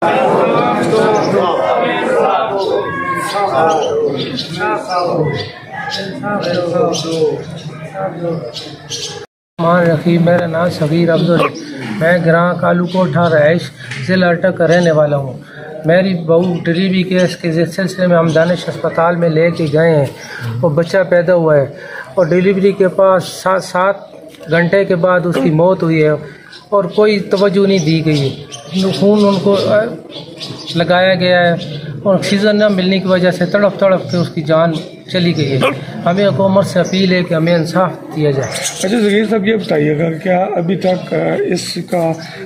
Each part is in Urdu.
مان رقیب، میرا نام صغیر عبدل، میں گراں کالو کوٹھا رہائش ضلع اٹک کا رہنے والا ہوں۔ میری بہو ڈلیوری کیس کے سلسلے میں ہم دانش اسپتال میں لے کے گئے ہیں، وہ بچہ پیدا ہوا ہے اور ڈلیوری کے پاس 7 گھنٹے کے بعد اس کی موت ہوئی ہے اور کوئی توجہ نہیں دی گئی ہے۔ خون ان کو لگایا گیا ہے اور آکسیجن نہ ملنے کی وجہ سے تڑپ کے اس کی جان چلی گئی ہے۔ ہمیں حکومت سے اپیل ہے کہ ہمیں انصاف دیا جائے۔ اچھا ذکیر صاحب، یہ بتائیے گا کیا ابھی تک اس کا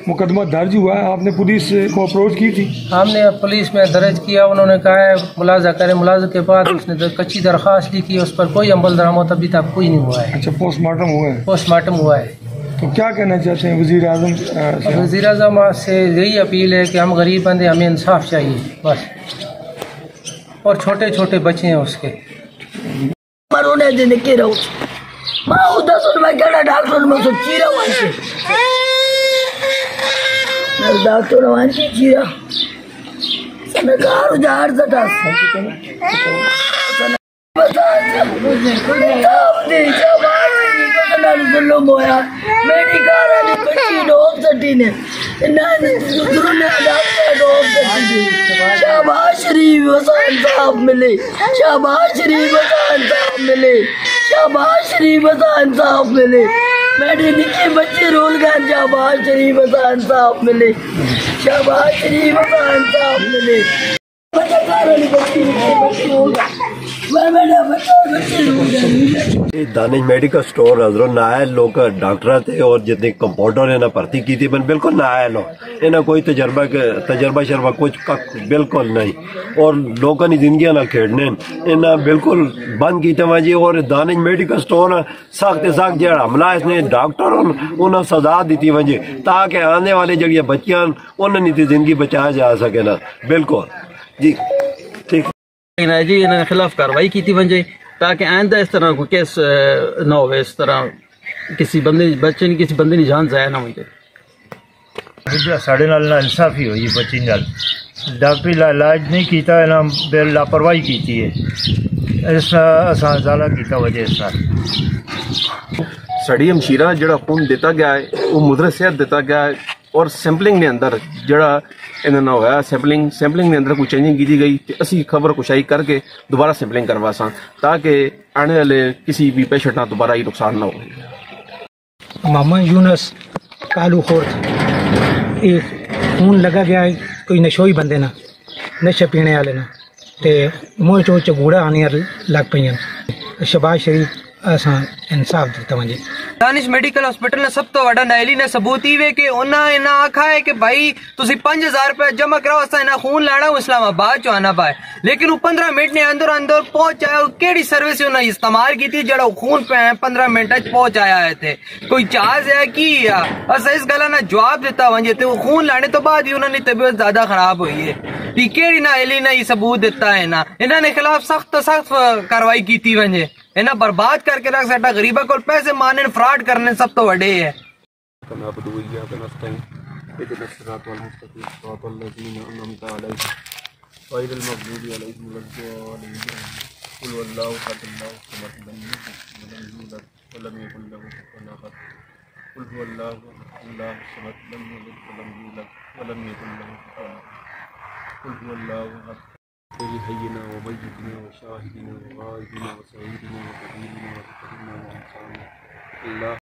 مقدمہ درج ہوا ہے؟ آپ نے پولیس کو اپروچ کی تھی؟ ہم نے پولیس میں درج کیا، انہوں نے کہا ہے ملاحظہ کریں، ملاحظہ کے بعد اس نے کچی درخواست لکھی، اس پر کوئی عمل درآمد ابھی تک کوئی نہیں ہوا ہے۔ اچھا، پوسٹ مارٹم ہوا ہے؟ پوسٹ مارٹم ہوا ہے۔ تو کیا کہنا چاہتے ہیں وزیر اعظم سے؟ وزیر اعظم سے یہی اپیل ہے کہ ہم غریب بندے، ہمیں انصاف چاہیے بس، اور چھوٹے چھوٹے بچے ہیں اس کے۔ مرونے دن کی رہو ماں ادھر میں کہنا ڈاکٹر میں سو چیرا وانسی ڈاکٹر وانسی چیرا سنے کارو جہار زٹا ظلم ہویا میری کارا نے بچی ڈوب سٹی نے دروں نے ڈاکٹر ڈوب سٹی نے۔ شہباز شریف وسا انصاف ملے، شہباز شریف وسا انصاف ملے، شہباز شریف وسا انصاف ملے، میری نکی بچی رول گئے، شہباز شریف وسا انصاف ملے، شہباز شریف وسا انصاف ملے۔ بچہ کارا نے بچی رول گئے، دانش میڈیکل سٹور حضرت نائل لوگ ڈاکٹر تھے اور جتنے کمپاؤنڈر نے بھرتی کی تھی بالکل نائل ہو، انہیں کوئی تجربہ شربہ کچھ بالکل نہیں، اور لوگوں کی زندگیاں نہ کھیڑنے انہیں بالکل بند کیتے ہوئے جی۔ اور دانش میڈیکل سٹور سخت جہاں حملہ اس نے ڈاکٹر انہیں سزا دیتی ہوئے جی، تاکہ آنے والے جڑی بچیاں انہیں نہیں زندگی بچایا جا سکے نا۔ بالکل جی ٹھیک جی، انہوں نے خلاف کاروائی کی تھی ونجے تاکہ آئندہ اس طرح کو کیس نہ ہوئے، اس طرح کسی بندے بچے نے کسی بندے کی جان ضائع نہ ہوئی۔ ساڑھے نال نہ انصافی ہوئی بچی نال، ڈاکٹری علاج نہیں کیتا، بے لاپرواہی کیتی ہے، اس اساں ازالہ کیتا وجہ اس نال۔ سڑی ہمشیرہ جڑا خون دیتا گیا ہے وہ مدر صحت دیتا گیا ہے، اور سیمپلنگ نے اندر جڑا انہوں ہوا سیمپلنگ نے اندر کوئی چینجنگ کی گئی تو اسی خبر کشائی کر کے دوبارہ سیمپلنگ کروا ساں تاکہ آنے والے کسی بھی پیشنٹ نہ دوبارہ ہی نقصان نہ ہو۔ محمد یونس کالو خورد، یہ خون لگا گیا ہے کوئی نشوئی بندے نا، نشے پینے والے نا، تے منہ چو چگوڑا آنی لگ پہ۔ شہباز شریف اساں انصاف دیتا ونجے۔ دانش میڈیکل ہاسپٹل نے سب تو وڈا نائلی نے ثبوت ہی کہ انہاں آکھا ہے کہ بھائی تسی 5000 روپے جمع کراؤ، اساں انہاں خون لینا اسلام آباد چ آنا پائے، لیکن وہ 15 منٹ نے اندر پہنچایا۔ کیڑی سروس انہاں استعمال کی تھی جڑا خون پہ 15 منٹ پہنچایا ہے تھے؟ کوئی جہاز ہے کی اساں اس گلا نہ جواب دیتا ونجے تے خون لینے تو بعد ہی انہاں نے طبیعت زیادہ خراب ہوئی ہے۔ یہ کیڑی نائلی نے یہ ثبوت دیتا ہے نا، انہاں نے خلاف سخت کاروائی کی تھی ونجے، انہیں برباد کر کے رکھ سکتا، غریبہ کو پیسے ماننے فراڈ کرنے سب تو وڈے ہے۔ حينا وميتنا وشاهدنا وغائبنا وسعيدنا وكبيرنا وذكرنا وانسانا الله